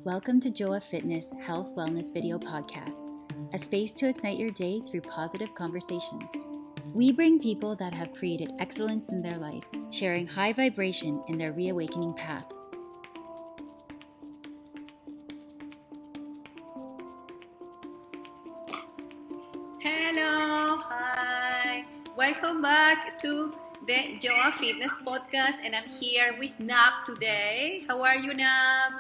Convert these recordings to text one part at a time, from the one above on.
Welcome to Joa Fitness Health Wellness Video Podcast, a space to ignite your day through positive conversations. We bring people that have created excellence in their life, sharing high vibration in their reawakening path. Hello, hi. Welcome back to the Joa Fitness Podcast, and I'm here with Nav today. How are you, Nav?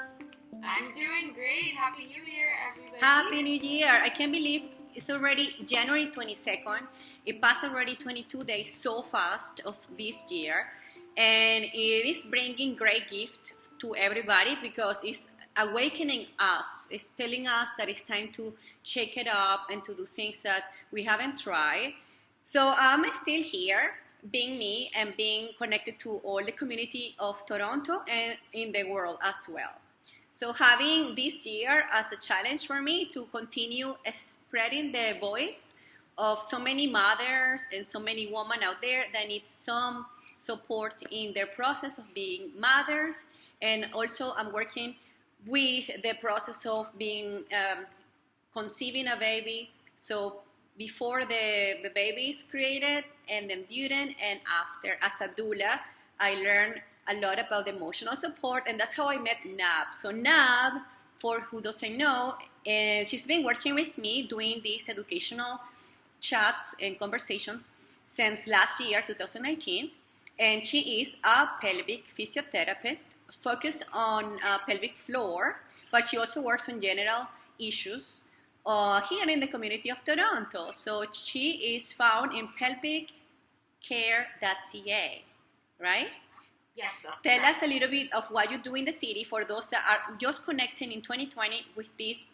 I'm doing great. Happy New Year, everybody. Happy New Year. I can't believe it's already January 22nd. It passed already 22 days so fast of this year. And it is bringing great gift to everybody because it's awakening us. It's telling us that it's time to shake it up and to do things that we haven't tried. So I'm still here, being me and being connected to all the community of Toronto and in the world as well. So having this year as a challenge for me to continue spreading the voice of so many mothers and so many women out there that need some support in their process of being mothers. And also I'm working with the process of being conceiving a baby. So before the baby is created and then during and after. As a doula, I learned a lot about emotional support, and that's how I met Nav. So Nav, for who doesn't know, she's been working with me doing these educational chats and conversations since last year, 2019, and she is a pelvic physiotherapist focused on pelvic floor, but she also works on general issues here in the community of Toronto. So she is found in pelvicare.ca, right? Yes, that's Tell correct. us a little bit of what you do in the city for those that are just connecting in 2020 with this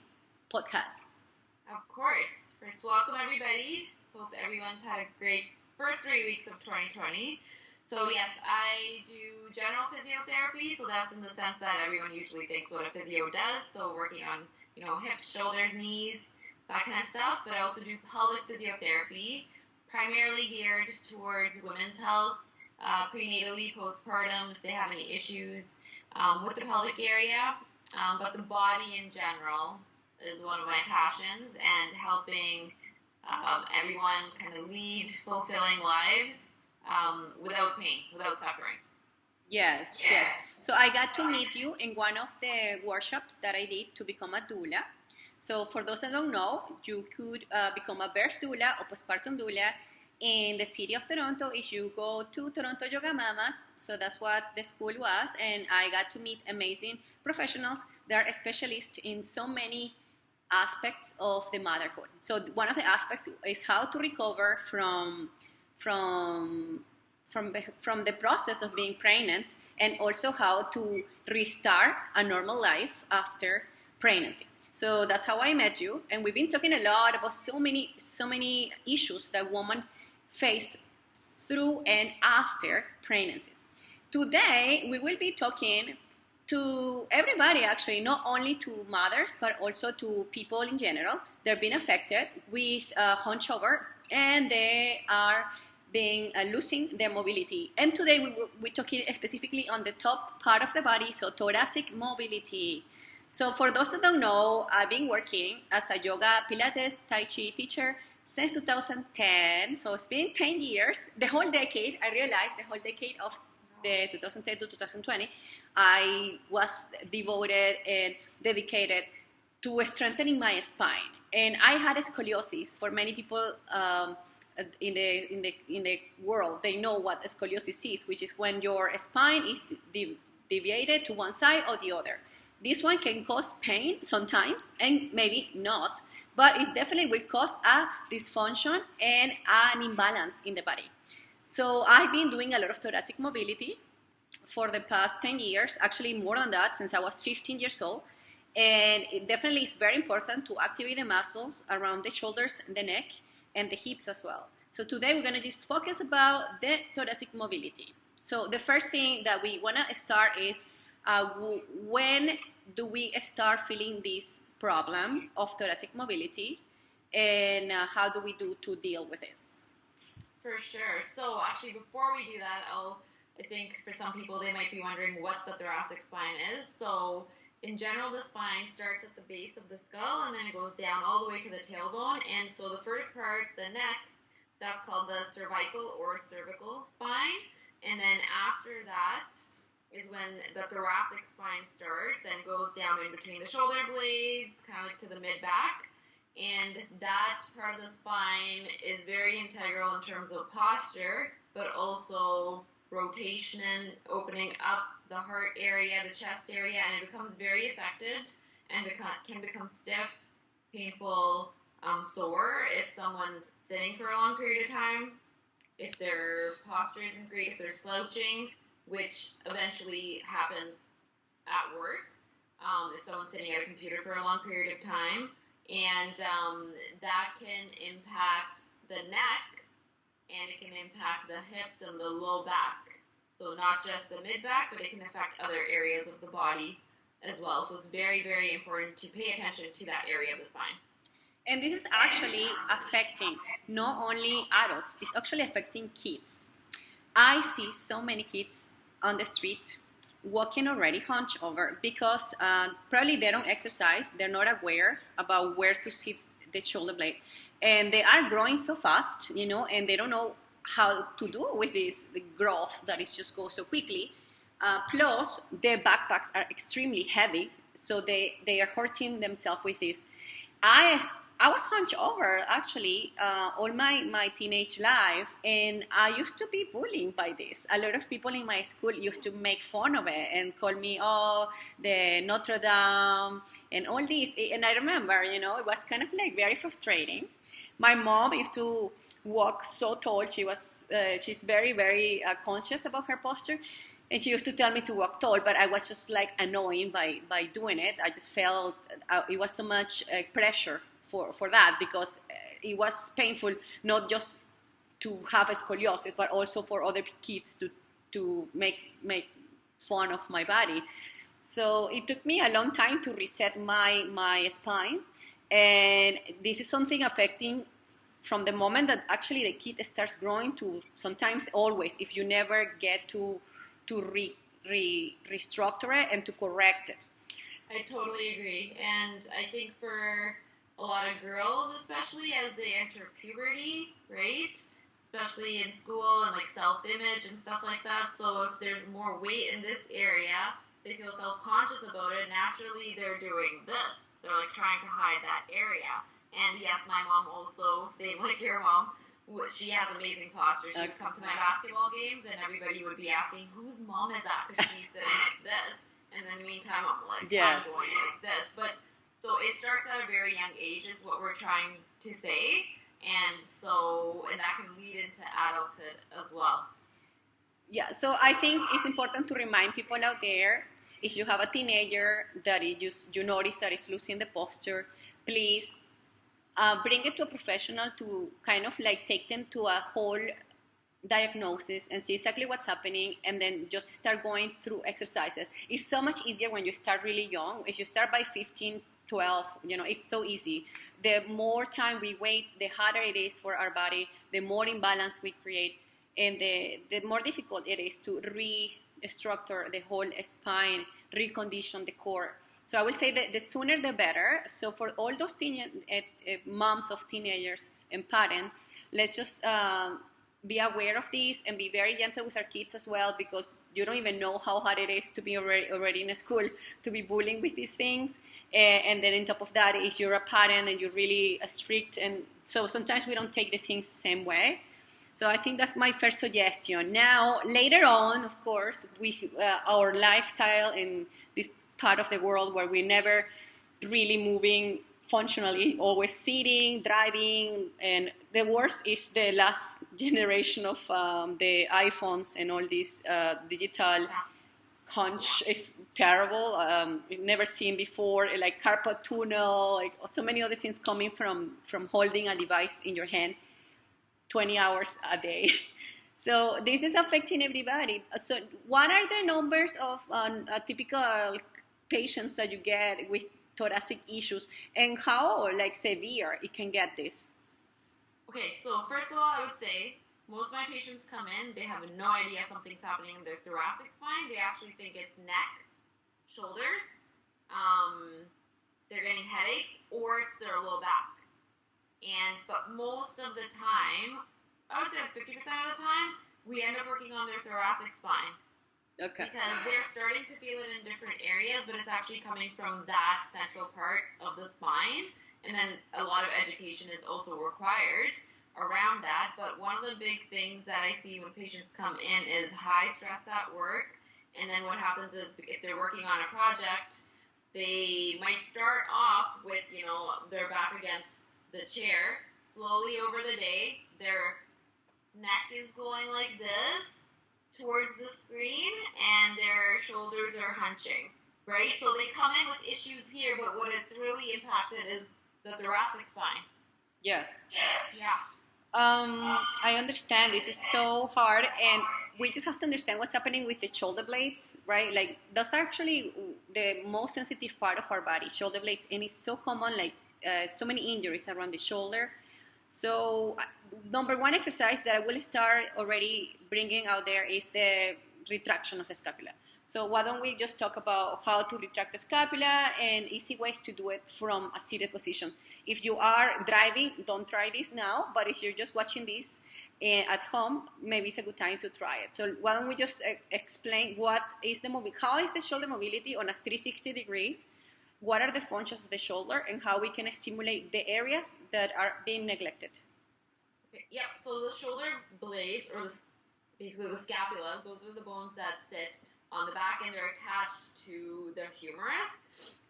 podcast. Of course. First, welcome everybody. Hope everyone's had a great first 3 weeks of 2020. So yes, I do general physiotherapy. So that's in the sense that everyone usually thinks what a physio does. So working on, hips, shoulders, knees, that kind of stuff. But I also do pelvic physiotherapy, primarily geared towards women's health. Prenatally, postpartum, if they have any issues with the pelvic area, but the body in general is one of my passions, and helping everyone kind of lead fulfilling lives without pain, without suffering. Yes. So I got to meet you in one of the workshops that I did to become a doula. So for those that don't know, you could become a birth doula or postpartum doula in the city of Toronto if you go to Toronto Yoga Mamas. So that's what the school was, and I got to meet amazing professionals that are specialists in so many aspects of the motherhood. So one of the aspects is how to recover from the process of being pregnant, and also how to restart a normal life after pregnancy. So that's how I met you, and we've been talking a lot about so many issues that women face through and after pregnancies. Today, we will be talking to everybody, actually, not only to mothers, but also to people in general. They're being affected with hunched over, and they are being losing their mobility. And today, we're talking specifically on the top part of the body, so thoracic mobility. So for those that don't know, I've been working as a yoga, Pilates, Tai Chi teacher since 2010, so it's been 10 years, the whole decade. I realized the whole decade of the 2010 to 2020, I was devoted and dedicated to strengthening my spine. And I had scoliosis. For many people in the world, they know what scoliosis is, which is when your spine is deviated to one side or the other. This one can cause pain sometimes, and maybe not, but it definitely will cause a dysfunction and an imbalance in the body. So I've been doing a lot of thoracic mobility for the past 10 years, actually more than that, since I was 15 years old. And it definitely is very important to activate the muscles around the shoulders, the neck, and the hips as well. So today we're going to just focus about the thoracic mobility. So the first thing that we want to start is when do we start feeling this problem of thoracic mobility, and how do we do to deal with this? For sure. So actually, before we do that, I think for some people they might be wondering what the thoracic spine is. So in general, the spine starts at the base of the skull and then it goes down all the way to the tailbone. And so the first part, the neck, that's called the cervical or cervical spine. And then after that is when the thoracic spine starts and goes down in between the shoulder blades, kind of like to the mid-back. And that part of the spine is very integral in terms of posture, but also rotation, opening up the heart area, the chest area, and it becomes very affected and can become stiff, painful, sore if someone's sitting for a long period of time, if their posture isn't great, if they're slouching, which eventually happens at work, if someone's sitting at a computer for a long period of time, and that can impact the neck, and it can impact the hips and the low back. So not just the mid-back, but it can affect other areas of the body as well. So it's very, very important to pay attention to that area of the spine. And this is actually affecting not only adults, it's actually affecting kids. I see so many kids on the street walking already hunched over because probably they don't exercise, they're not aware about where to sit the shoulder blade. And they are growing so fast, and they don't know how to do with this the growth that is just goes so quickly. Plus, their backpacks are extremely heavy, so they are hurting themselves with this. I was hunched over actually all my teenage life, and I used to be bullied by this. A lot of people in my school used to make fun of it and call me, the Notre Dame and all this. And I remember, it was kind of like very frustrating. My mom used to walk so tall. She's very, very conscious about her posture. And she used to tell me to walk tall, but I was just like annoyed by doing it. I just felt it was so much pressure for that, because it was painful, not just to have a scoliosis, but also for other kids to make fun of my body. So it took me a long time to reset my spine. And this is something affecting from the moment that actually the kid starts growing to sometimes always, if you never get to restructure it and to correct it. I totally agree. And I think for a lot of girls, especially as they enter puberty, right? Especially in school and like self-image and stuff like that. So if there's more weight in this area, they feel self-conscious about it. Naturally, they're doing this. They're like trying to hide that area. And yes, my mom also, same like your mom, she has amazing posture. She would come to my basketball games and everybody would be asking, whose mom is that? Because she's sitting like this. And then in the meantime, I'm like, I'm going like this. But so it starts at a very young age is what we're trying to say. And that can lead into adulthood as well. Yeah, so I think it's important to remind people out there, if you have a teenager that you notice that is losing the posture, please bring it to a professional to kind of like take them to a whole diagnosis and see exactly what's happening, and then just start going through exercises. It's so much easier when you start really young. If you start by 15, 12, it's so easy. The more time we wait, the harder it is for our body, the more imbalance we create, and the more difficult it is to restructure the whole spine, recondition the core. So I would say that the sooner the better. So for all those moms of teenagers and parents, let's just be aware of this and be very gentle with our kids as well, because you don't even know how hard it is to be already in a school, to be bullying with these things. And then on top of that, if you're a parent and you're really strict, and so sometimes we don't take the things the same way. So I think that's my first suggestion. Now, later on, of course, with our lifestyle in this part of the world where we're never really moving functionally, always sitting, driving, and the worst is the last generation of the iPhones and all these digital hunch is terrible. Never seen before, like carpal tunnel, like so many other things coming from holding a device in your hand 20 hours a day. So this is affecting everybody. So what are the numbers of typical patients that you get with thoracic issues, and how severe it can get this? Okay, so first of all, I would say most of my patients come in, they have no idea something's happening in their thoracic spine. They actually think it's neck, shoulders, they're getting headaches, or it's their low back. But most of the time, I would say 50% of the time, we end up working on their thoracic spine. Okay. Because they're starting to feel it in different areas, but it's actually coming from that central part of the spine. And then a lot of education is also required around that. But one of the big things that I see when patients come in is high stress at work. And then what happens is, if they're working on a project, they might start off with, their back against the chair. Slowly over the day, their neck is going like this towards the screen, and their shoulders are hunching, right? So they come in with issues here, but what it's really impacted is the thoracic spine. Yes. Yeah. I understand this is so hard, and we just have to understand what's happening with the shoulder blades, right? Like, that's actually the most sensitive part of our body, shoulder blades, and it's so common, like so many injuries around the shoulder. So number one exercise that I will start already bringing out there is the retraction of the scapula. So why don't we just talk about how to retract the scapula and easy ways to do it from a seated position. If you are driving, don't try this now, but if you're just watching this at home, maybe it's a good time to try it. So why don't we just explain what is how is the shoulder mobility on a 360 degrees? What are the functions of the shoulder, and how we can stimulate the areas that are being neglected? Okay, yep, so the shoulder blades, or basically the scapulas, those are the bones that sit on the back, and they're attached to the humerus.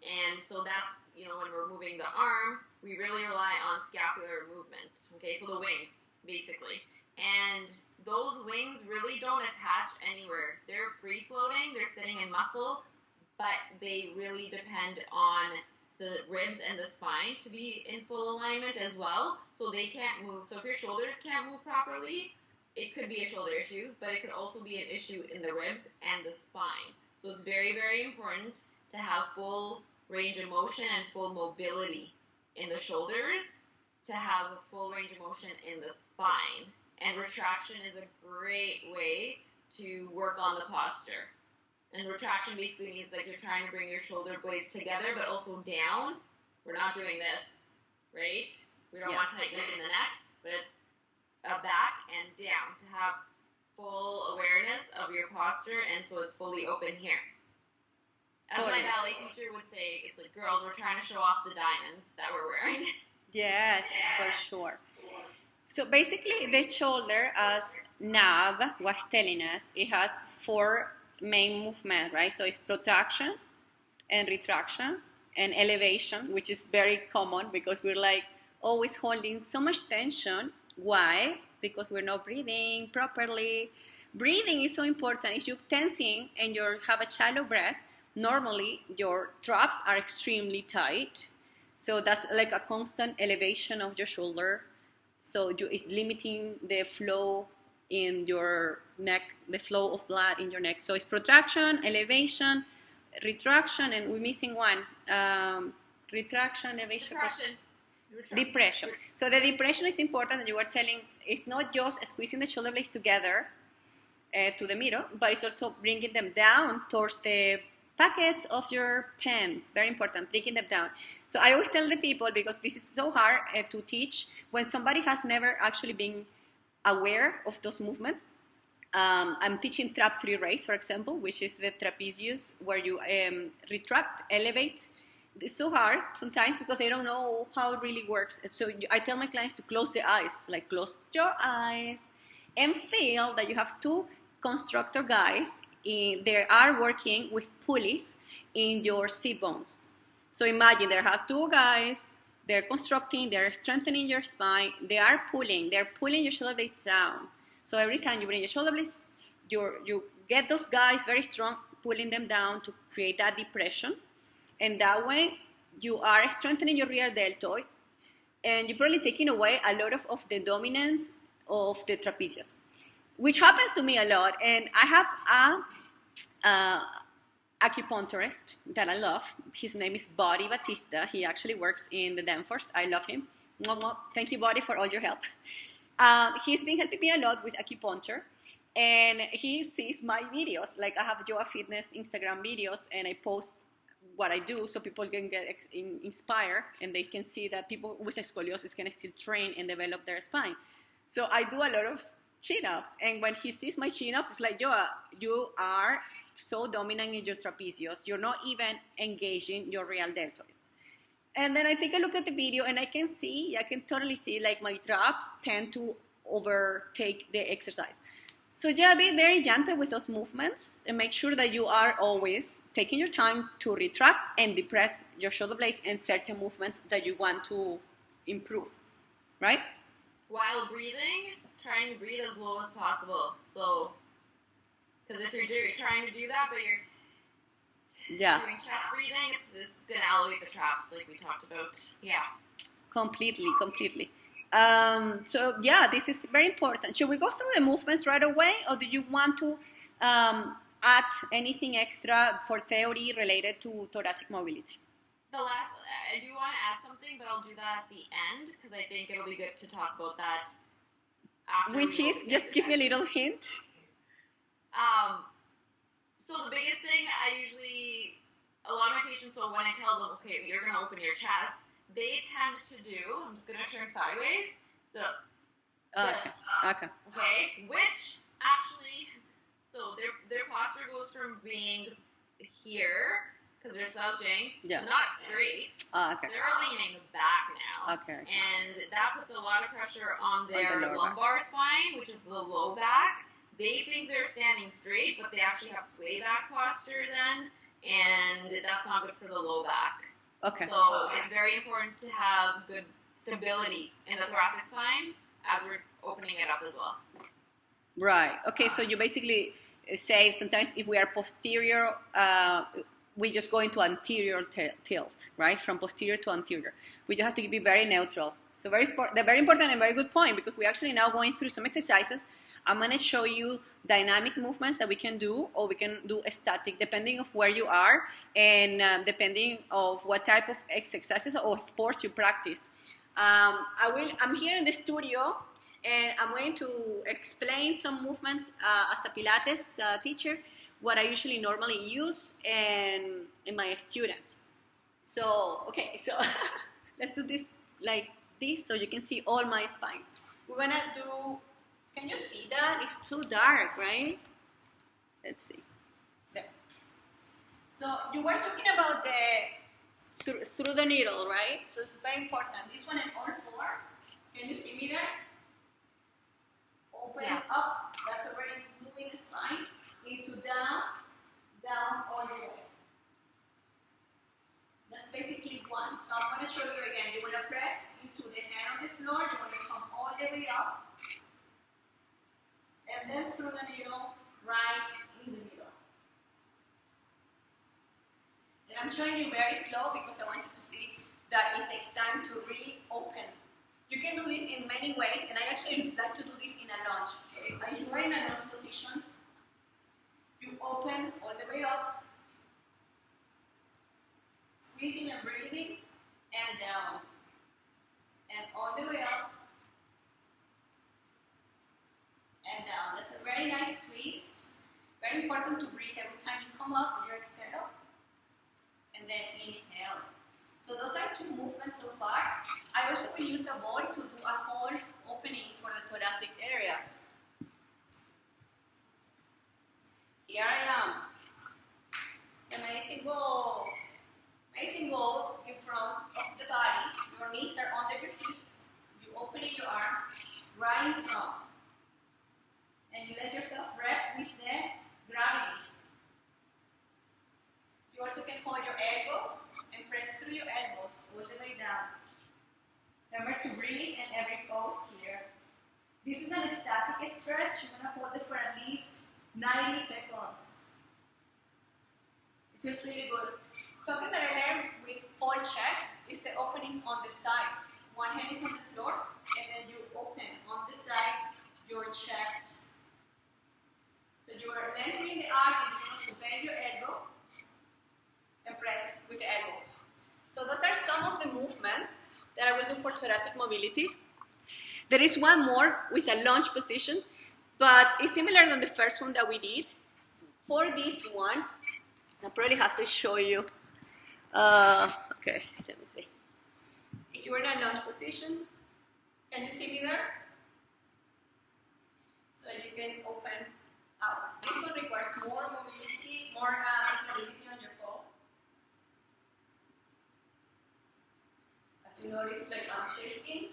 And so that's, when we're moving the arm, we really rely on scapular movement. Okay, so the wings, basically. And those wings really don't attach anywhere. They're free floating, they're sitting in muscle, but they really depend on the ribs and the spine to be in full alignment as well, so they can't move. So if your shoulders can't move properly, it could be a shoulder issue, but it could also be an issue in the ribs and the spine. So it's very, very important to have full range of motion and full mobility in the shoulders, to have a full range of motion in the spine. And retraction is a great way to work on the posture. And retraction basically means like you're trying to bring your shoulder blades together, but also down. We're not doing this, right? We don't want tightness in the neck, but it's a back and down to have full awareness of your posture, and so it's fully open here. As my ballet teacher would say, it's like, girls, we're trying to show off the diamonds that we're wearing. Yes, for sure. So basically, the shoulder, as Nav was telling us, it has 4 main movement, right? So it's protraction and retraction and elevation, which is very common because we're like always holding so much tension. Why? Because we're not breathing properly. Breathing is so important. If you're tensing and you have a shallow breath, normally your traps are extremely tight. So that's like a constant elevation of your shoulder. So it's limiting the flow in your neck, the flow of blood in your neck. So it's protraction, elevation, retraction, and we're missing one. Retraction, elevation, depression. So the depression is important, and you were telling, it's not just squeezing the shoulder blades together to the middle, but it's also bringing them down towards the pockets of your pants. Very important, bringing them down. So I always tell the people, because this is so hard to teach, when somebody has never actually been aware of those movements. I'm teaching trap 3 raise, for example, which is the trapezius, where you retract, elevate. It's so hard sometimes because they don't know how it really works. So I tell my clients to close the eyes, like close your eyes and feel that you have 2 constructor guys. They are working with pulleys in your sit bones. So imagine they have 2 guys. They're constructing, they're strengthening your spine, they're pulling your shoulder blades down. So every time you bring your shoulder blades, you get those guys very strong, pulling them down to create that depression. And that way, you are strengthening your rear deltoid, and you're probably taking away a lot of the dominance of the trapezius, which happens to me a lot. And I have a acupuncturist that I love. His name is Buddy Batista. He actually works in the Danforth. I love him. Thank you, Buddy, for all your help. He's been helping me a lot with acupuncture, and he sees my videos. Like, I have Yoga Fitness Instagram videos, and I post what I do, so people can get inspired and they can see that people with scoliosis can still train and develop their spine. So I do a lot of chin-ups, and when he sees my chin-ups, it's like, Joa, you are so dominant in your trapezius, you're not even engaging your real deltoids. And then I take a look at the video, and I can totally see like my traps tend to overtake the exercise. So just be very gentle with those movements and make sure that you are always taking your time to retract and depress your shoulder blades and certain movements that you want to improve, right? While breathing, trying to breathe as low as possible. So, because if you're trying to do that, but you're doing chest breathing, it's going to elevate the traps like we talked about. Yeah. Completely. So yeah, this is very important. Should we go through the movements right away, or do you want to add anything extra for theory related to thoracic mobility? I do want to add something, but I'll do that at the end because I think it'll be good to talk about that after. Which is, just give me a little hint. So the biggest thing a lot of my patients, so when I tell them, okay, you're going to open your chest, they tend to do, I'm just going to turn sideways, okay, which actually, so their posture goes from being here, because they're slouching, not straight, they're leaning back now, and that puts a lot of pressure on their lumbar spine, which is the low back. They think they're standing straight, but they actually have sway back posture then, and that's not good for the low back. Okay. So it's very important to have good stability in the thoracic spine as we're opening it up as well. Right. Okay, so you basically say sometimes if we are posterior, we just go into anterior tilt, right? From posterior to anterior. We just have to be very neutral. So very important and very good point, because we're actually now going through some exercises. I'm going to show you dynamic movements that we can do, or we can do static, depending of where you are and depending of what type of exercises or sports you practice. I'm here in the studio, and I'm going to explain some movements as a Pilates teacher, what I usually normally use in my students. So, okay, so let's do this like this so you can see all my spine. We're going to do... Can you see that? It's too dark, right? Let's see. There. So you were talking about the through the needle, right? So it's very important. This one in all fours. Can you see me there? Open up. That's already moving the spine. Into down, down all the way. That's basically one. So I'm going to show you again. You want to press into the hand on the floor. You want to come all the way up. And then through the needle, right in the middle. And I'm showing you very slow because I want you to see that it takes time to really open. You can do this in many ways, and I actually like to do this in a lunge. So if you are in a lunge position, you open all the way up, squeezing and breathing, and down. And all the way up, and down. That's a very nice twist. Very important to breathe every time you come up. You exhale, and then inhale. So those are two movements so far. I also will use a ball to do a whole opening for the thoracic area. Here I am. Amazing goal. Amazing goal in front of the body. Your knees are under your hips. You open your arms right in front. And you let yourself rest with the gravity. You also can hold your elbows and press through your elbows all the way down. Remember to breathe in every pose here. This is an static stretch. You're going to hold it for at least 90 seconds. It feels really good. Something that I learned with Paul Check is the openings on the side. One hand is on the floor, and then you open on the side your chest. So you are lengthening the arm, and you want to bend your elbow and press with the elbow. So those are some of the movements that I will do for thoracic mobility. There is one more with a lunge position, but it's similar than the first one that we did. For this one, I probably have to show you Okay, let me see. If you're in a lunge position, can you see me there? So you can open out. This one requires more mobility, more stability on your toe. As you notice, like I'm shaking.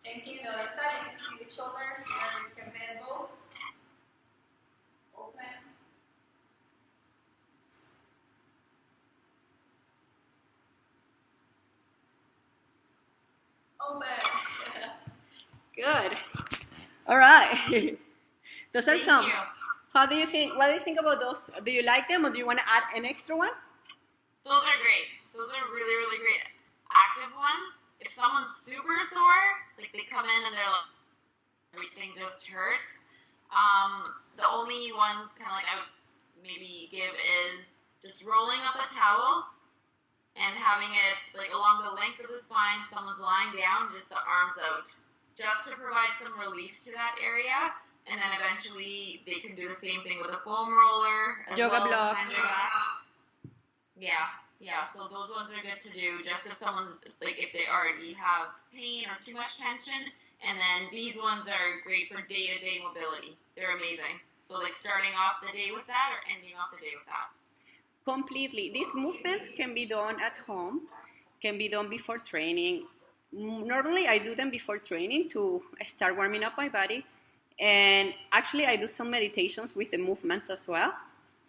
Same thing on the other side. You can see the shoulders, and you can bend both. Open. Open. Good. All right. Those are some. How do you think? What do you think about those? Do you like them, or do you want to add an extra one? Those are great. Those are really, really great. Active ones. If someone's super sore, like they come in and they're like, everything just hurts. The only one kind of like I would maybe give is just rolling up a towel and having it like along the length of the spine. If someone's lying down, just the arms out, just to provide some relief to that area. And then eventually they can do the same thing with a foam roller. Yoga block. Yeah. So those ones are good to do just if someone's, like if they already have pain or too much tension. And then these ones are great for day-to-day mobility. They're amazing. So like starting off the day with that or ending off the day with that. Completely. These movements can be done at home, can be done before training. Normally I do them before training to start warming up my body. And actually I do some meditations with the movements as well.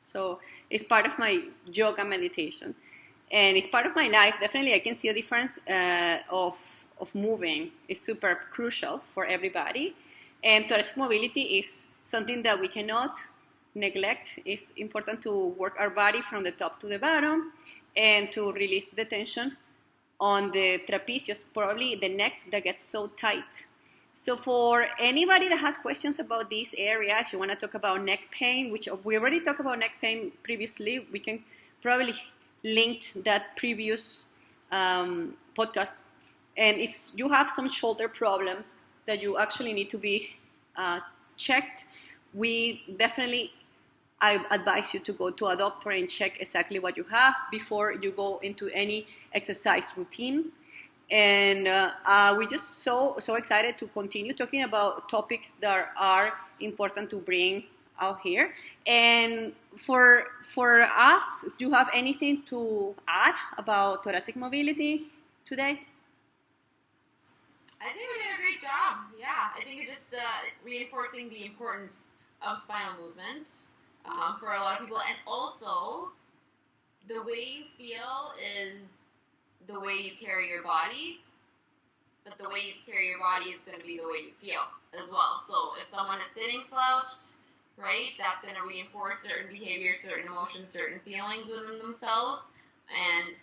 So it's part of my yoga meditation. And it's part of my life. Definitely I can see a difference of moving. It's super crucial for everybody. And thoracic mobility is something that we cannot neglect. It's important to work our body from the top to the bottom and to release the tension on the trapezius, probably the neck that gets so tight. So for anybody that has questions about this area, if you want to talk about neck pain, which we already talked about neck pain previously, we can probably link that previous podcast. And if you have some shoulder problems that you actually need to be checked, I advise you to go to a doctor and check exactly what you have before you go into any exercise routine. And we're just so excited to continue talking about topics that are important to bring out here. And for us, do you have anything to add about thoracic mobility today? I think we did a great job. Yeah, I think it's just reinforcing the importance of spinal movement for a lot of people. And also, the way you feel is the way you carry your body, but the way you carry your body is going to be the way you feel as well. So if someone is sitting slouched, right, that's going to reinforce certain behaviors, certain emotions, certain feelings within themselves. And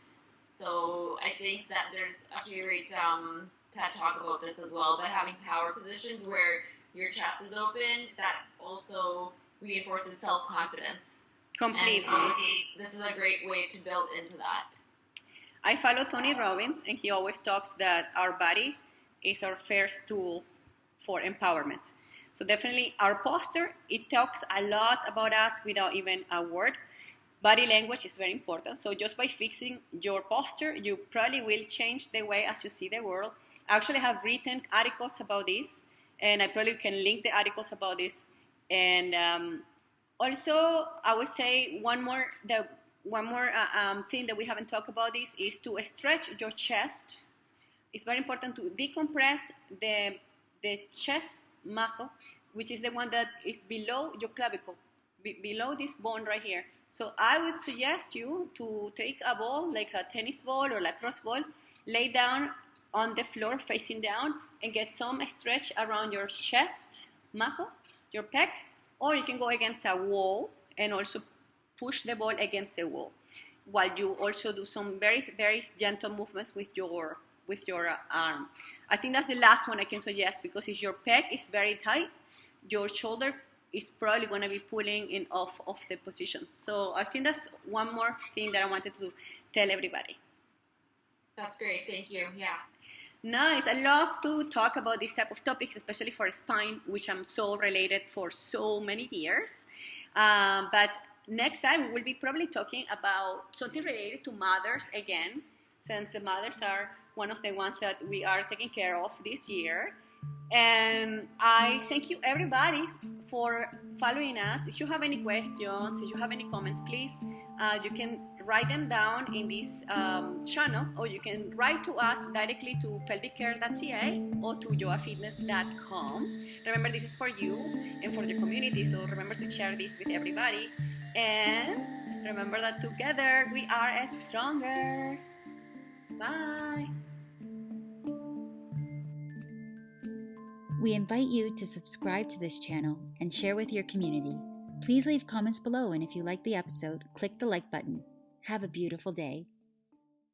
so I think that there's actually a great TED talk about this as well, but having power positions where your chest is open, that also reinforces self-confidence. Completely. And so this is a great way to build into that. I follow Tony Robbins, and he always talks that our body is our first tool for empowerment. So definitely our posture, it talks a lot about us without even a word. Body language is very important. So just by fixing your posture, you probably will change the way as you see the world. I actually have written articles about this, and I probably can link the articles about this. And also, I would say one more thing that we haven't talked about this is to stretch your chest. It's very important to decompress the chest muscle, which is the one that is below your clavicle, below this bone right here. So I would suggest you to take a ball, like a tennis ball or lacrosse ball, lay down on the floor facing down and get some stretch around your chest muscle, your pec, or you can go against a wall and also push the ball against the wall, while you also do some very, very gentle movements with your arm. I think that's the last one I can suggest, because if your pec is very tight, your shoulder is probably going to be pulling in off of the position. So I think that's one more thing that I wanted to tell everybody. That's great. Thank you. Yeah. Nice. I love to talk about this type of topics, especially for spine, which I'm so related for so many years. But next time we will be probably talking about something related to mothers again, since the mothers are one of the ones that we are taking care of this year. And I thank you everybody for following us. If you have any questions, if you have any comments, please, you can write them down in this channel, or you can write to us directly to pelvicare.ca or to yogafitness.com. Remember, this is for you and for the community, so remember to share this with everybody. And remember that together we are stronger. Bye. We invite you to subscribe to this channel and share with your community. Please leave comments below, and if you like the episode, click the like button. Have a beautiful day.